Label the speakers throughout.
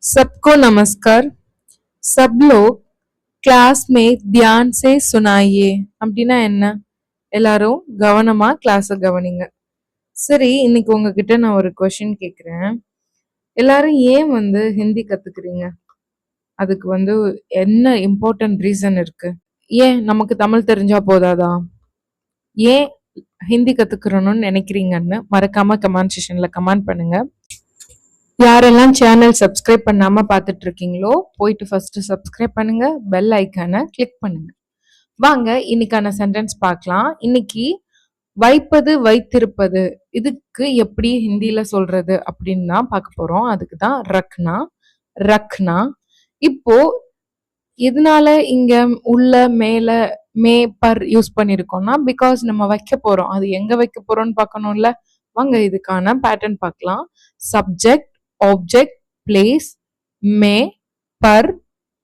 Speaker 1: सबको नमस्कार। सब लोग கிளாஸ் में ध्यान से सुनाइए அப்படின்னா என்ன? எல்லாரும் கவனமா கிளாஸ கவனிங்க. சரி, இன்னைக்கு உங்ககிட்ட நான் ஒரு கொஸ்டின் கேக்குறேன். எல்லாரும் ஏன் ஹிந்தி கத்துக்கிறீங்க? அதுக்கு என்ன இம்பார்ட்டன்ட் ரீசன் இருக்கு? ஏன் நமக்கு தமிழ் தெரிஞ்சா போதாதா? ஏன் ஹிந்தி கத்துக்கிறோம்னு நினைக்கிறீங்கன்னு மறக்காம கமெண்ட் செக்ஷன்ல கமெண்ட் பண்ணுங்க. யாரெல்லாம் சேனல் சப்ஸ்கிரைப் பண்ணாம பார்த்துட்டு இருக்கீங்களோ போயிட்டு ஃபர்ஸ்ட் சப்ஸ்கிரைப் பண்ணுங்க, பெல் ஐக்கானை கிளிக் பண்ணுங்க. வாங்க இன்னைக்கான சென்டென்ஸ் பார்க்கலாம். இன்னைக்கு வைப்பது வைத்திருப்பது இதுக்கு எப்படி ஹிந்தில சொல்றது அப்படின்னு தான் பார்க்க போறோம். அதுக்கு தான் ரக்னா ரக்னா. இப்போ இதனால இங்க உள்ள மேல மே பர் யூஸ் பண்ணிருக்கோம்னா பிகாஸ் நம்ம வைக்க போறோம். அது எங்க வைக்க போறோம்னு பார்க்கணும்ல. வாங்க இதுக்கான பேட்டர்ன் பார்க்கலாம். சப்ஜெக்ட், ऑब्जेक्ट, प्लेस, में, पर,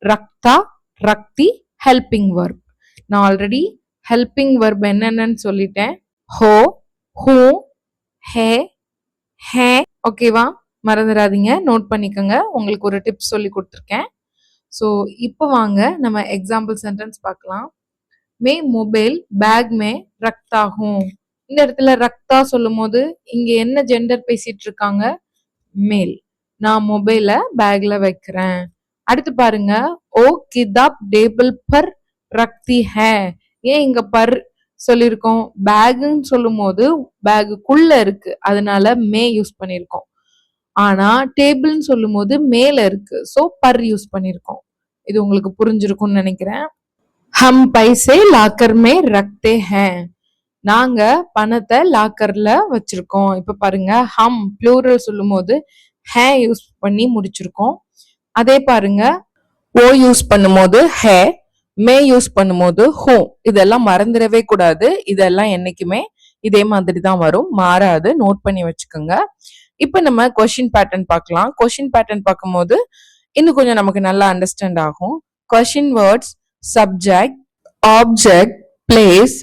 Speaker 1: रखता, रखती, हेल्पिंग वर्ब. நான் ஆல்ரெடி ஹெல்பிங் வர்ப் என்னென்னு சொல்லிட்டேன். ஹோ, ஹூ, ஹே, ஹே. ஓகேவா? மறந்துடாதீங்க, நோட் பண்ணிக்கோங்க. உங்களுக்கு ஒரு டிப்ஸ் சொல்லி கொடுத்துருக்கேன். ஸோ இப்போ வாங்க நம்ம எக்ஸாம்பிள் சென்டென்ஸ் பார்க்கலாம். மே மொபைல் பேக் மே ரக்தா ஹூம். இந்த இடத்துல ரக்தா சொல்லும் போது இங்க என்ன ஜெண்டர் பேசிட்டு இருக்காங்க? மேல். நான் மொபைல பேக்ல வைக்கிறேன். அடுத்து பாருங்க, ஓ கிதாப் டேபிள் பர் ரக்தி ஹே. ஏன் இங்க பர் சொல்லியிருக்கோம்? பேக்னு சொல்லும் போது பேகுக்குள்ள இருக்கு, அதனால மே யூஸ் பண்ணிருக்கோம். ஆனா டேபிள்னு சொல்லும் போது மேல இருக்கு, சோ பர் யூஸ் பண்ணிருக்கோம். இது உங்களுக்கு புரிஞ்சிருக்கும்னு நினைக்கிறேன். ஹம் பைசே லாக்கர் மே ரக்தே ஹே. நாங்க பணத்தை லாக்கர்ல வச்சிருக்கோம். இப்ப பாருங்க, ஹம் ப்ளூரல் சொல்லும் போது ஹே யூஸ் பண்ணி முடிச்சிருக்கோம். அதே பாருங்க, ஓ யூஸ் பண்ணும்போது ஹே, மே யூஸ் பண்ணும்போது ஹூ. இதெல்லாம் மறந்துடவே கூடாது. இதெல்லாம் என்னைக்குமே இதே மாதிரி தான் வரும், மாறாது. நோட் பண்ணி வச்சுக்கோங்க. இப்ப நம்ம கொஸ்டின் பேட்டர்ன் பார்க்கலாம். கொஸ்டின் பேட்டர்ன் பார்க்கும்போது இன்னும் கொஞ்சம் நமக்கு நல்லா அண்டர்ஸ்டாண்ட் ஆகும். Question words subject, object, place,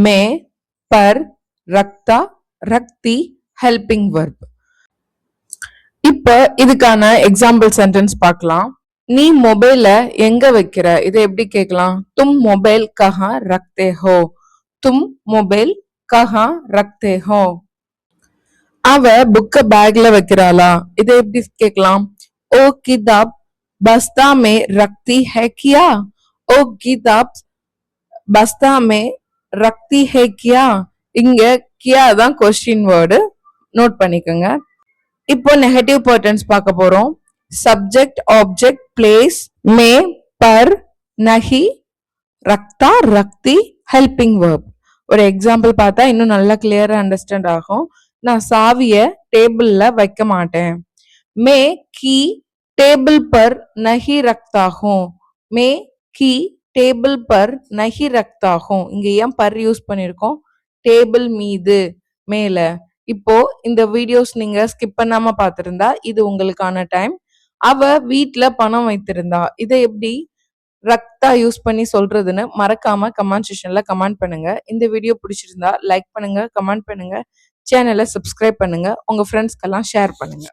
Speaker 1: மே, பர், ரக்தா, ரக்தி, ஹெல்பிங் வர்ப். இப்ப இதுக்கான எக்ஸாம்பிள் சென்டென்ஸ் பார்க்கலாம். நீ மொபைல எங்க வைக்கிற? இதை எப்படி கேட்கலாம்? தும் மொபைல் கஹா ரக்தே ஹோ. தும் மொபைல் கஹா ரக்தே ஹோ. அவ புக்க பேக்ல வைக்கிறாளா? இதை எப்படி கேட்கலாம்? ஓ கிதாப் பஸ்தா மே ரக்தி ஹே கியா. ஓ கிதாப் பஸ்தா மே ரக்தி ஹே கியா. இங்க கியா தான் கொஸ்டின் வேர்டு, நோட் பண்ணிக்கோங்க. இப்போ நெகட்டிவ் பர்டன்ஸ் பார்க்க போறோம். சப்ஜெக்ட், ஆப்ஜெக்ட், பிளேஸ், மே, பர், நஹி, ரக்தா, ரக்தி, ஹெல்பிங் வேர்ப். ஒரு எக்ஸாம்பிள் பார்த்தா இன்னும் நல்லா கிளியரா அண்டர்ஸ்டாண்ட் ஆகும். நான் சாவிய டேபிள்ல வைக்க மாட்டேன். மே கீ டேபிள் பர் நஹி ரக்தா ஹூம். மே கீ டேபிள் பர் நஹி ரக்தா ஹூம். இங்க ஏன் பர் யூஸ் பண்ணிருக்கோம்? டேபிள் மீது, மேல. இப்போ இந்த வீடியோஸ் நீங்க ஸ்கிப் பண்ணாம பார்த்திருந்தா இது உங்களுக்கான டைம். அவ வீட்ல பணம் வைத்திருந்தா, இதை எப்படி ரக்தா யூஸ் பண்ணி சொல்றதுன்னு மறக்காம கமெண்ட் செக்ஷன்ல கமெண்ட் பண்ணுங்க. இந்த வீடியோ பிடிச்சிருந்தா லைக் பண்ணுங்க, கமெண்ட் பண்ணுங்க, சேனலை சப்ஸ்கிரைப் பண்ணுங்க, உங்க ஃப்ரெண்ட்ஸ்க்கெல்லாம் ஷேர் பண்ணுங்க.